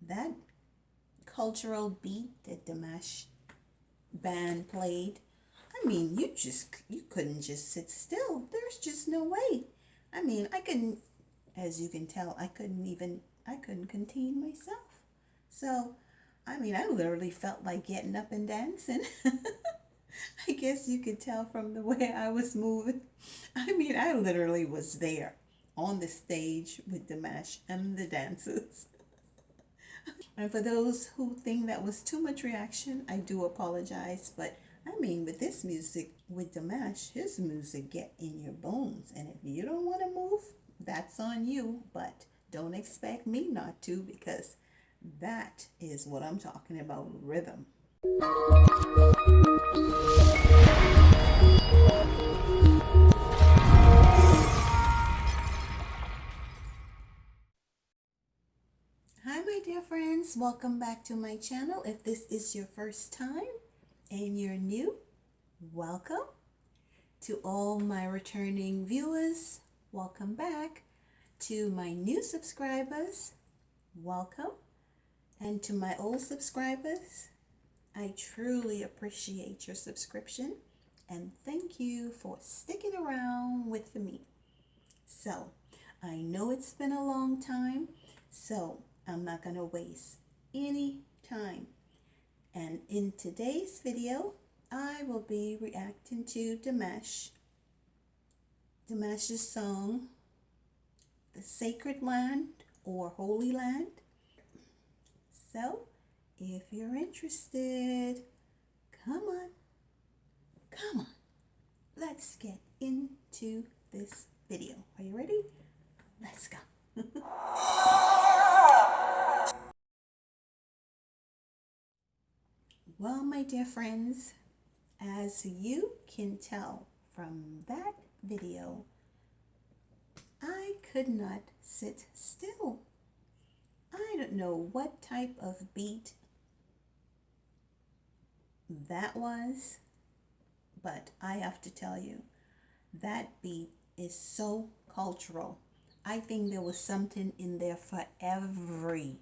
that cultural beat that Dimash band played, I mean, you couldn't just sit still. There's just no way. I mean, I couldn't, as you can tell, I couldn't contain myself. So, I mean, I literally felt like getting up and dancing. I guess you could tell from the way I was moving. I mean, I literally was there on the stage with the mash and the dancers. And for those who think that was too much reaction, I do apologize. But I mean, with this music, with the mash, his music get in your bones. And if you don't want to move, that's on you. But don't expect me not to, because that is what I'm talking about, rhythm. Hi, my dear friends. Welcome back to my channel. If this is your first time and you're new, welcome. To all my returning viewers, welcome back. To my new subscribers, welcome. And to my old subscribers, I truly appreciate your subscription and thank you for sticking around with me. So, I know it's been a long time, so I'm not going to waste any time. And in today's video, I will be reacting to Dimash's song, The Sacred Land or Holy Land. So, if you're interested, come on, come on, let's get into this video. Are you ready? Let's go. Well, my dear friends, as you can tell from that video, I could not sit still. I don't know what type of beat that was, but I have to tell you, that beat is so cultural. I think there was something in there for every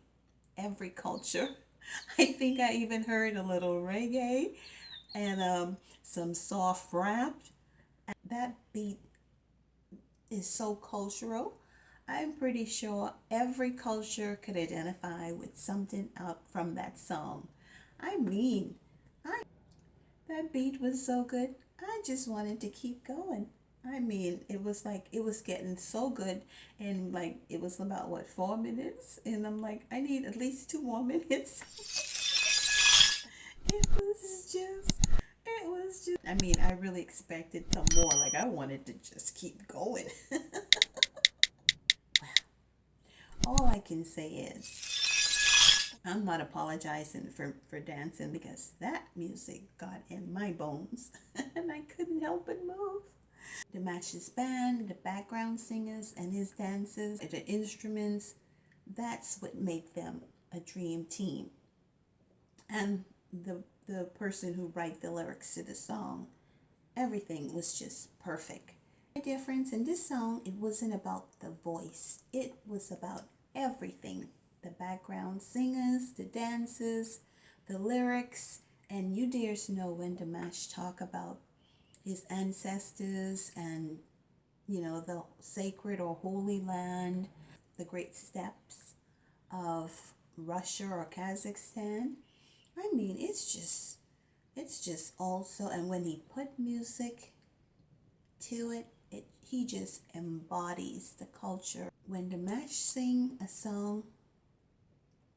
culture. I think I even heard a little reggae and some soft rap. That beat is so cultural. I'm pretty sure every culture could identify with something out from that song. I mean, that beat was so good. I just wanted to keep going. I mean, it was like it was getting so good, and like it was about what, 4 minutes, and I'm like, I need at least 2 more minutes. It was just, it was just. I mean, I really expected some more. Like I wanted to just keep going. All I can say is, I'm not apologizing for dancing because that music got in my bones and I couldn't help but move. Dimash's band, the background singers, and his dances, the instruments, that's what made them a dream team. And the person who wrote the lyrics to the song, everything was just perfect. My dear friends, in this song, it wasn't about the voice. It was about everything. The background singers, the dances, the lyrics, and you dears know when Dimash talk about his ancestors and, you know, the sacred or holy land, the great steppes of Russia or Kazakhstan. I mean, it's just also, and when he put music to it, he just embodies the culture. When Dimash sing a song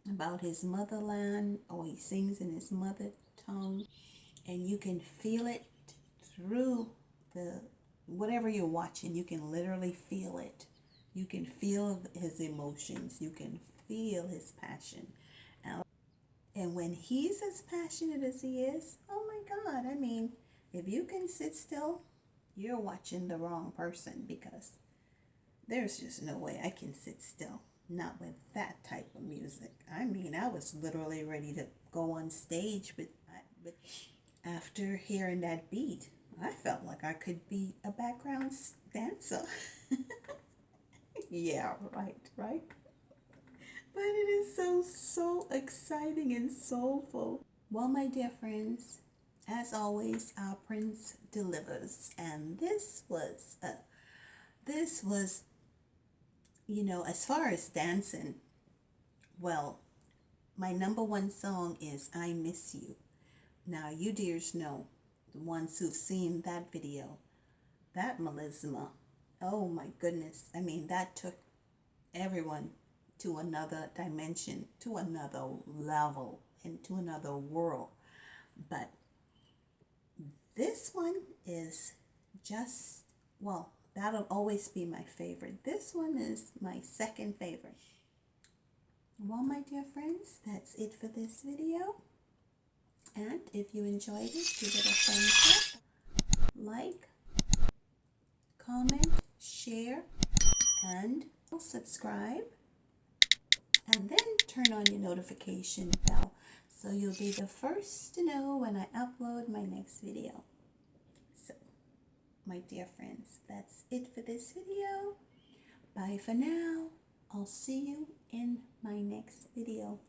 about his motherland, or he sings in his mother tongue, and you can feel it through the whatever you're watching, you can literally feel it. You can feel his emotions. You can feel his passion. And when he's as passionate as he is, oh my God, I mean, if you can sit still, you're watching the wrong person, because there's just no way I can sit still. Not with that type of music. I mean, I was literally ready to go on stage, but after hearing that beat, I felt like I could be a background dancer. Yeah, right. But it is so exciting and soulful. Well, my dear friends, as always, our prince delivers, and this was, as far as dancing, well, my number one song is "I Miss You." Now, you dears know, the ones who've seen that video, that melisma, oh my goodness, I mean, that took everyone to another dimension, to another level, and to another world. But this one is just, well, that'll always be my favorite. This one is my second favorite. Well, my dear friends, that's it for this video. And if you enjoyed it, give it a thumbs up, like, comment, share, and subscribe. And then turn on your notification bell so you'll be the first to know when I upload my next video. So, my dear friends, that's it for this video. Bye for now. I'll see you in my next video.